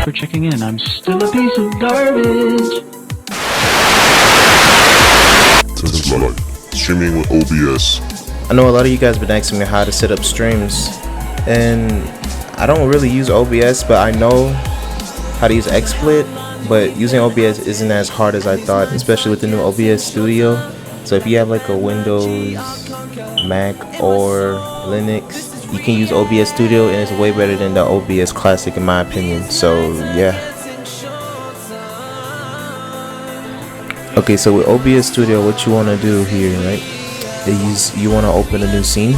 for checking in. I'm still a piece of garbage. This is life. Streaming with OBS. I know a lot of you guys been asking me how to set up streams, and I don't really use OBS, but I know how to use XSplit. But using OBS isn't as hard as I thought, especially with the new OBS Studio. So if you have like a Windows, Mac, or Linux, you can use OBS Studio, and it's way better than the OBS Classic in my opinion. So yeah. Okay, so with OBS Studio, what you want to do here, right, is you want to open a new scene,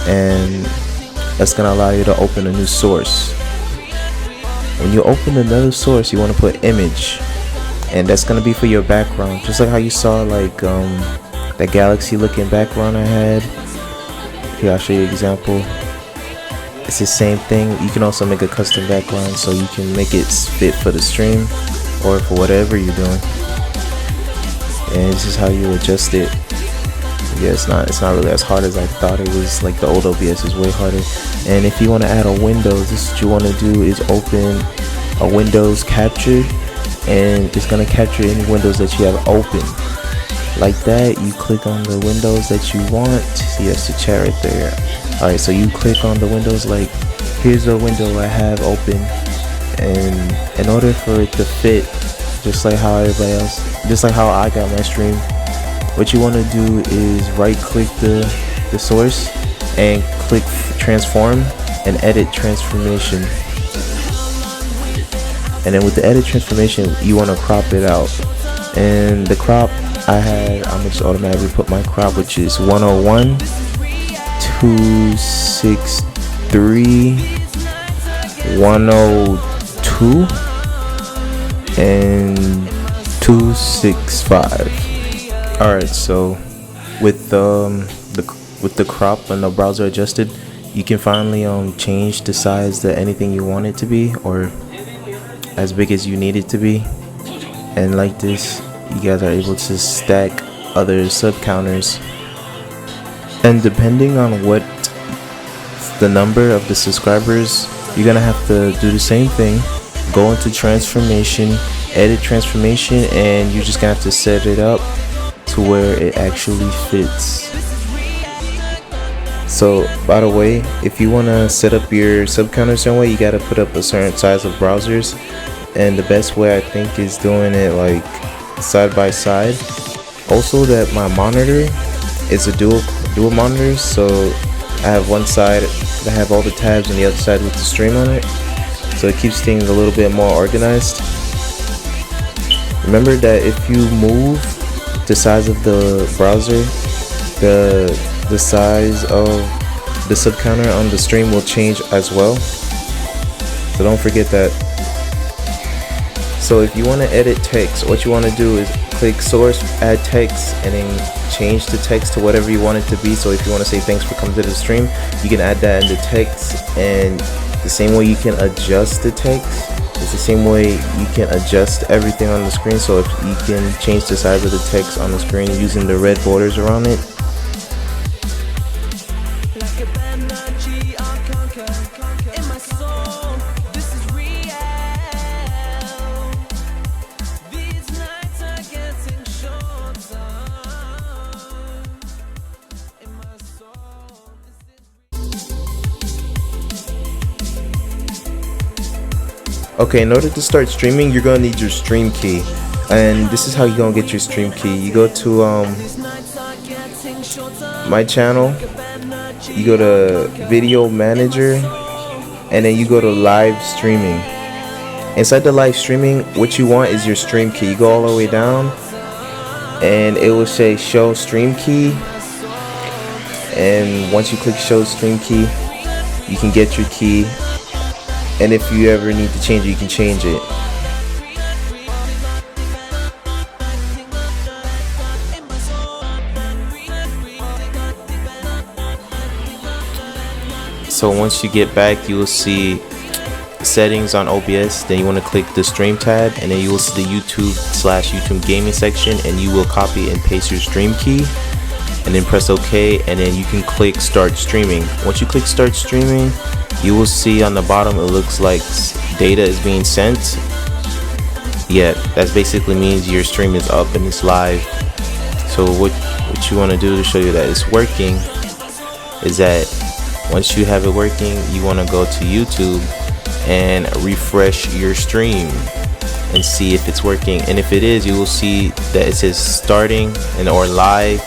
and that's going to allow you to open a new source. When you open another source, you want to put image, and that's going to be for your background, just like how you saw like that galaxy looking background I had. Here, I'll show you an example. It's the same thing. You can also make a custom background, so you can make it fit for the stream or for whatever you're doing. And this is how you adjust it. Yeah, it's not really as hard as I thought it was. Like the old OBS is way harder. And if you want to add a Windows, this is what you want to do, is open a Windows capture, and it's going to capture any Windows that you have open. Like that, you click on the Windows that you want. See, that's the chat right there. Alright, so you click on the Windows, like here's a window I have open, and in order for it to fit just like how everybody else, just like how I got my stream, what you want to do is right click the source and click transform and edit transformation, and then with the edit transformation you want to crop it out. And the crop I'm gonna just automatically put my crop, which is 101, 263, 102, and 265. Alright, so with the crop and the browser adjusted, you can finally change the size to anything you want it to be, or as big as you need it to be. And like this, you guys are able to stack other sub counters, and depending on what the number of the subscribers, you're gonna have to do the same thing. Go into transformation, edit transformation, and you're just gonna have to set it up to where it actually fits. So by the way, if you want to set up your sub counter a certain way, you got to put up a certain size of browsers, and the best way I think is doing it like side by side. Also, that my monitor is a dual monitor, so I have one side that have all the tabs and the other side with the stream on it, so it keeps things a little bit more organized. Remember that if you move the size of the browser, the size of the sub counter on the stream will change as well, so don't forget that. So if you want to edit text, what you want to do is click source, add text, and then change the text to whatever you want it to be. So if you want to say thanks for coming to the stream, you can add that in the text, and the same way you can adjust the text, it's the same way you can adjust everything on the screen. So if you can change the size of the text on the screen using the red borders around it. Okay, in order to start streaming, you're gonna need your stream key, and this is how you're gonna get your stream key. You go to my channel, you go to video manager, and then you go to live streaming. Inside the live streaming, what you want is your stream key. You go all the way down, and it will say show stream key, and once you click show stream key, you can get your key. And if you ever need to change it, you can change it. So once you get back, you will see settings on OBS. Then you want to click the stream tab, and then you will see the YouTube/YouTube gaming section, and you will copy and paste your stream key, and then press OK, and then you can click start streaming. Once you click start streaming, you will see on the bottom it looks like data is being sent. Yeah, that basically means your stream is up and it's live. So what you want to do to show you that it's working is that once you have it working, you want to go to YouTube and refresh your stream and see if it's working. And if it is, you will see that it says starting and or live.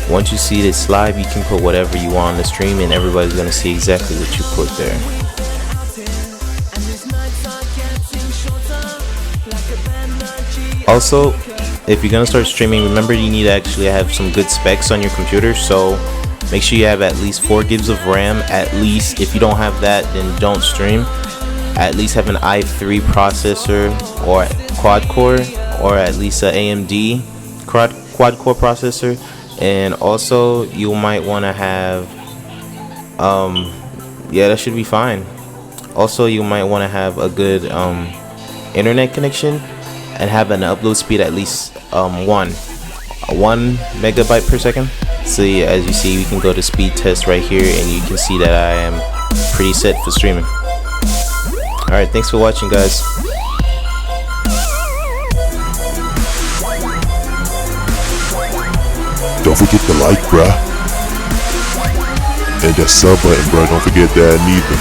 Once you see this live, you can put whatever you want on the stream and everybody's gonna see exactly what you put there. Also, if you're gonna start streaming, remember you need to actually have some good specs on your computer. So make sure you have at least 4 gigs of RAM. At least, if you don't have that, then don't stream. At least have an i3 processor or quad core, or at least an AMD quad core processor. And also you might want to have yeah, that should be fine. Also, you might want to have a good internet connection and have an upload speed at least 1 megabyte per second. So yeah, as you see, we can go to speed test right here and you can see that I am pretty set for streaming. Alright, thanks for watching, guys. Don't forget to like, bruh. And that sub button, bruh. Don't forget that neither.